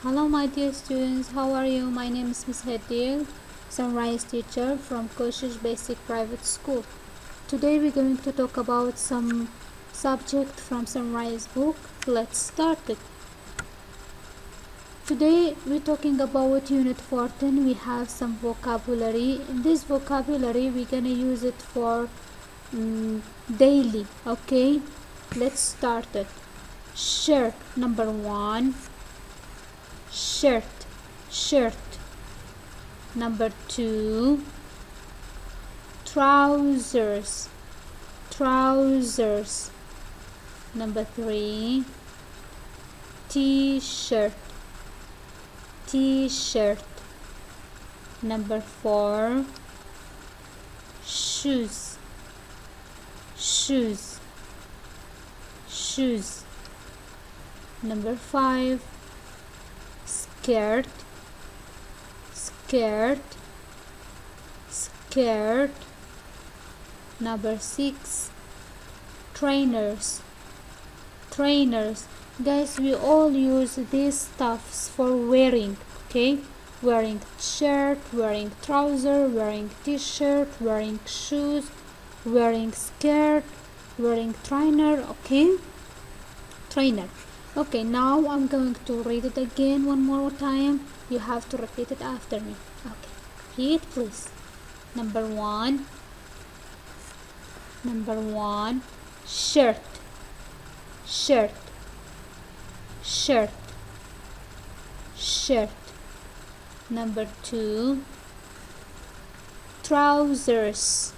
Hello my dear students, how are you? My name is Mrs.Hadeel, Sunrise teacher from Koshish Basic Private School. Today we're going to talk about some subject from Sunrise book. Let's start it. Today we're talking about Unit 14. We have some vocabulary. In this vocabulary we're gonna use it for daily. Okay, let's start it. Shirt, number 1. Shirt. Number 2, trousers. Number 3, t-shirt. Number 4, shoes. Number 5, skirt. Number 6, trainers. Guys, we all use these stuffs for wearing. Okay, wearing shirt, wearing trouser, wearing t-shirt, wearing shoes, wearing skirt, wearing trainer. Okay, now I'm going to read it again one more time. You have to repeat it after me. Okay, repeat please. Number 1, shirt. Number 2, trousers.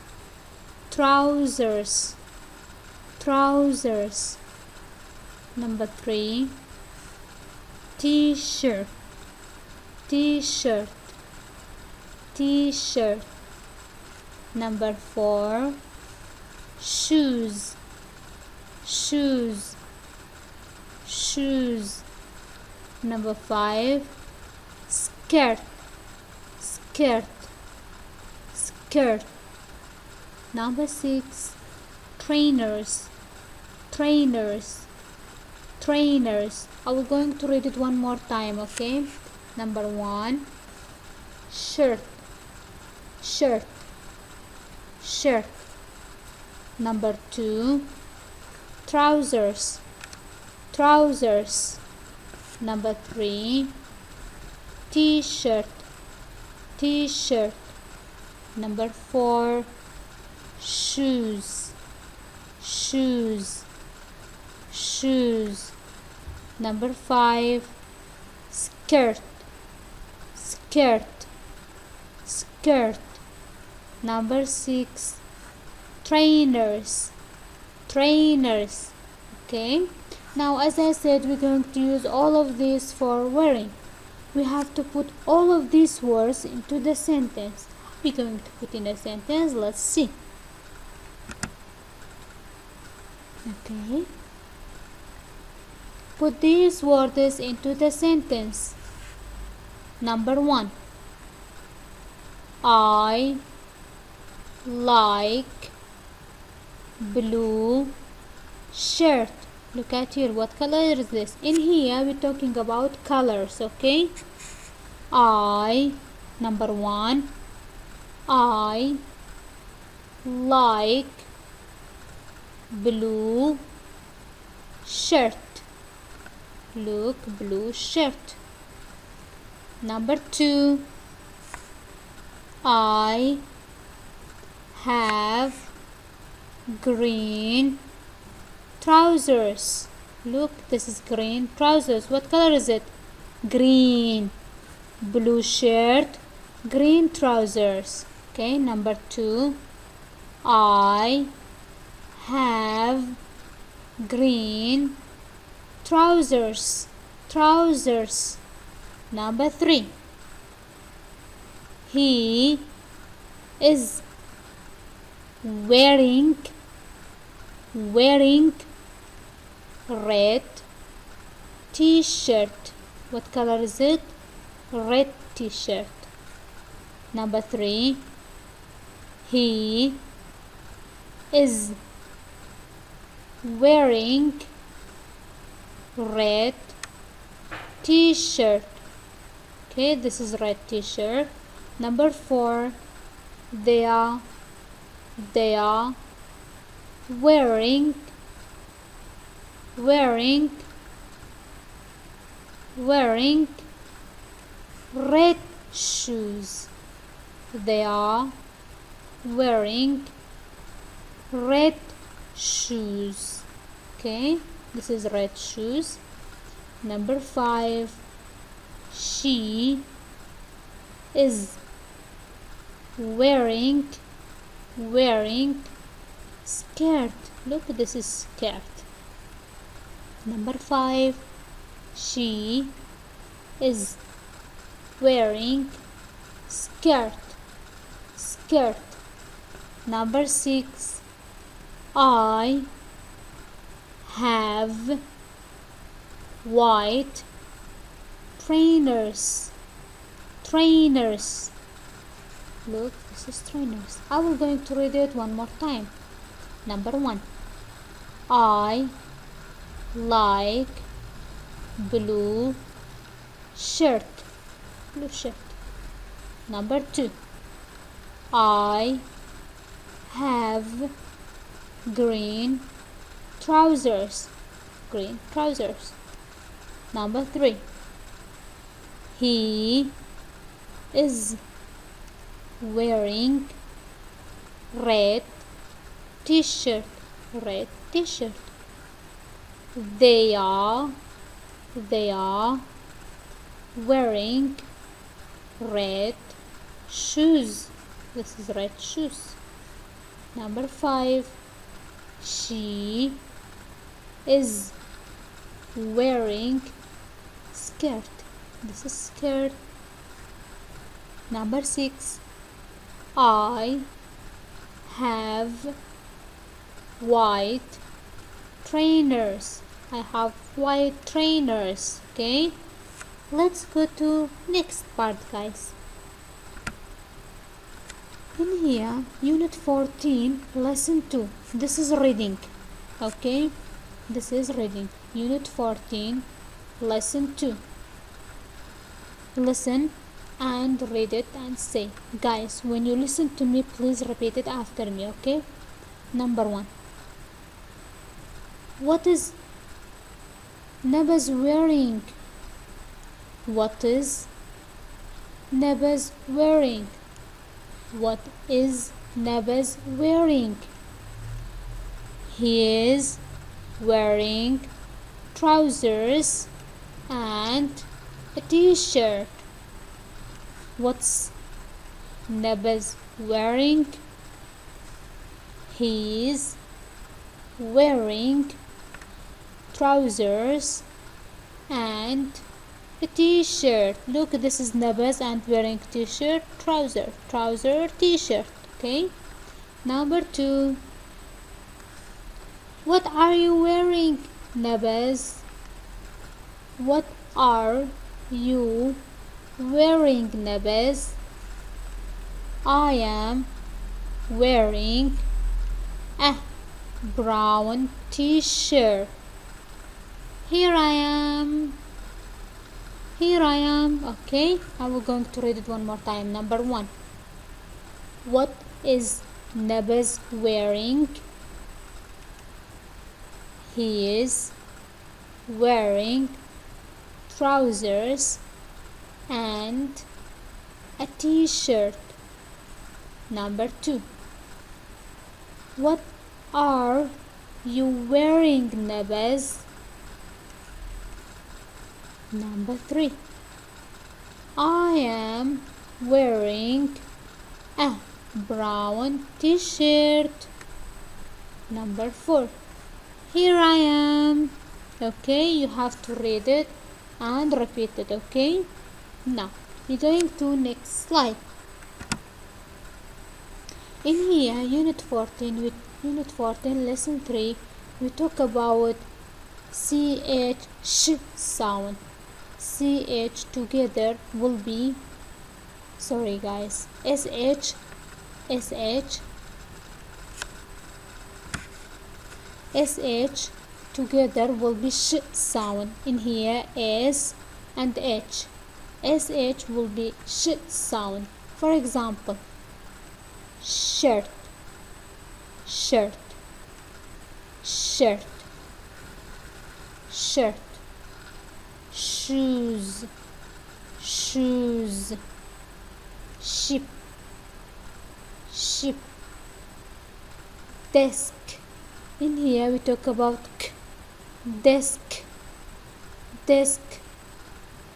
Number 3, t-shirt. Number 4, shoes. Number 5, skirt. Number 6, trainers. I will going to read it one more time, okay? Number 1, shirt. Number 2, trousers. Number 3, t-shirt. Number 4, shoes. Number 5, skirt. Number 6, trainers. Okay, now as I said, we're going to use all of this for wearing. We have to put all of these words into the sentence. We're going to put in a sentence. Let's see. Okay, put these words into the sentence. Number 1, I like blue shirt. Look at here, what color is this? In here we're talking about colors. Okay, number 1, I like blue shirt. Look, blue shirt. Number 2, I have green trousers. Look, this is green trousers. What color is it? Green. Blue shirt, green trousers. Okay, number 2, I have green trousers. Number 3, he is wearing red t-shirt. What color is it? Red t-shirt. Number 3, he is wearing red t-shirt. Okay, this is red t-shirt. Number 4, they are wearing red shoes. They are wearing red shoes. Okay, this is red shoes. Number 5, she is wearing skirt. Look, this is skirt. Number 5, she is wearing skirt. Number 6, I have white trainers. Look, this is trainers. I will going to read it one more time. Number 1, I like blue shirt. Number 2, I have green trousers. Number 3, he is wearing red t-shirt. They are wearing red shoes. This is red shoes. Number 5, she is wearing skirt. This is skirt. Number 6, I have white trainers. Okay, let's go to next part, guys. In here, unit 14, lesson 2. This is reading. Okay, this is reading. Unit 14, lesson 2. Listen and read it and say. Guys, when you listen to me, please repeat it after me. Okay. Number 1, what is Nabaz wearing? What is Nabaz wearing? What is Nabaz wearing? He is wearing trousers and a t-shirt. What's Nabaz wearing? He is wearing trousers and a t-shirt. Look, this is Nabaz and wearing t-shirt, trouser, t-shirt. Okay. Number 2, what are you wearing, Nabaz? What are you wearing, Nabaz? I am wearing a brown t-shirt. Here I am. Okay, I will going to read it one more time. Number 1, what is Nabaz wearing? He is wearing trousers and a t-shirt. Number 2, what are you wearing, Nabaz? Number 3, I am wearing a brown t-shirt. Number 4, here I am. Okay, you have to read it and repeat it. Okay, now we're going to next slide. In here, unit 14, lesson 3, we talk about ch sound. Ch together will be, sorry guys, sh together will be sh sound. In here, s and h. sh will be sh sound. For example, shirt, shirt, shirt, shirt. Shoes, shoes. Ship, ship. Desk. In here we talk about k. Desk, desk.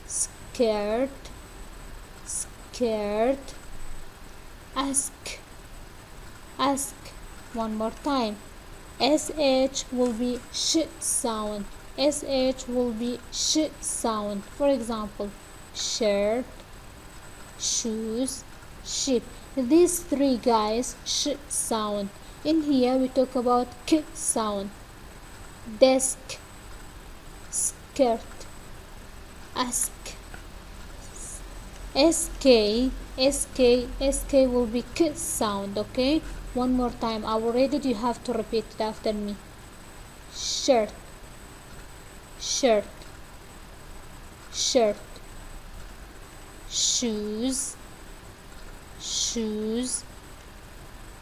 Skirt, skirt. Ask, ask. One more time. sh will be sh sound. sh will be sh sound. For example, shirt, shoes, ship. These three guys sh sound. In here we talk about k sound. Desk, skirt, ask. sk will be k sound. Okay, one more time. I will read it, you have to repeat it after me. Shirt, shirt, shirt. Shoes, shoes,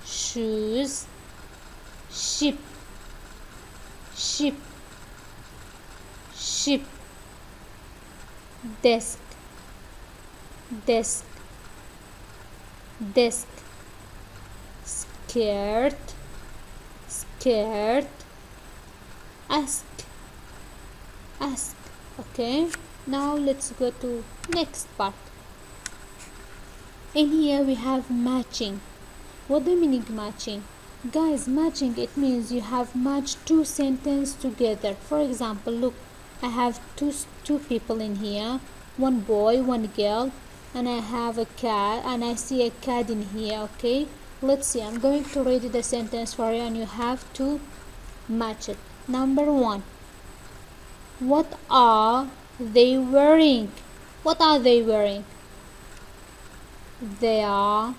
shoes. Ship, ship, ship. Desk, desk, desk. Skirt, skirt. Ask, ask. Okay, now let's go to next part. In here we have matching. What do you mean matching? Guys, matching, it means you have matched two sentences together. For example, look, I have two people in here, one boy, one girl, and I have a cat, and I see a cat in here. Okay, let's see. I'm going to read the sentence for you, and you have to match it. Number one. What are they wearing? What are they wearing? They are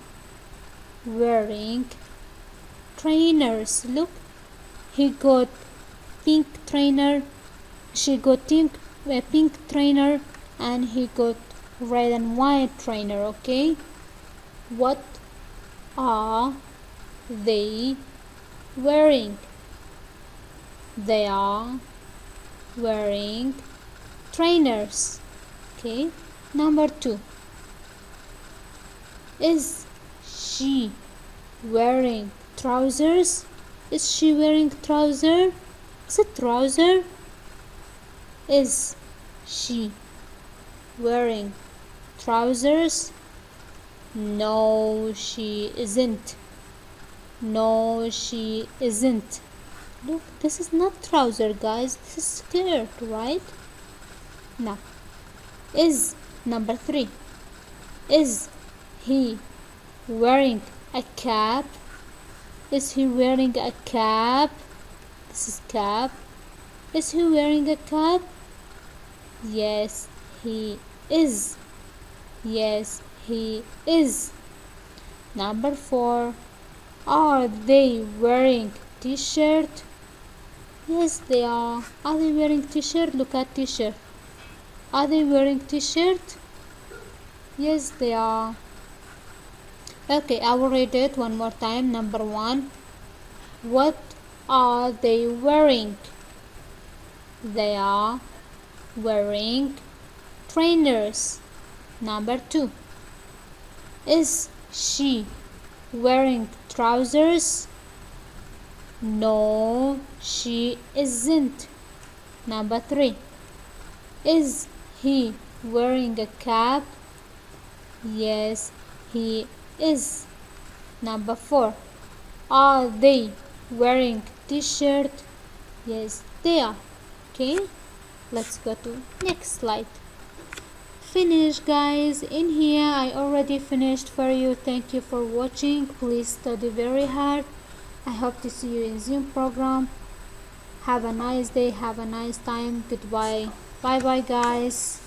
wearing trainers. Look, he got pink trainer, she got pink trainer, and he got red and white trainer. Okay, what are they wearing? They are wearing trainers. Okay, number two. Is she wearing trousers? Is she wearing trouser? Is it trouser? Is she wearing trousers? No, she isn't. No, she isn't. Look, this is not trouser, guys. This is skirt, right? Now, is number three. Is he wearing a cap? Is he wearing a cap? This is cap. Is he wearing a cap? Yes, he is. Yes, he is. Number four. Are they wearing t-shirt? Yes, they are. Are they wearing t-shirt? Look at t-shirt. Are they wearing t-shirt? Yes, they are. Okay, I will read it one more time. Number one. What are they wearing? They are wearing trainers. Number two. Is she wearing trousers? No, she isn't. Number three. Is he wearing a cap? Yes, he is. Number four. Are they wearing t-shirt? Yes, they are. Okay, let's go to next slide. Finish, guys. In here I already finished for you. Thank you for watching. Please study very hard. I hope to see you in Zoom program. Have a nice day. Have a nice time. Goodbye. Bye bye, guys.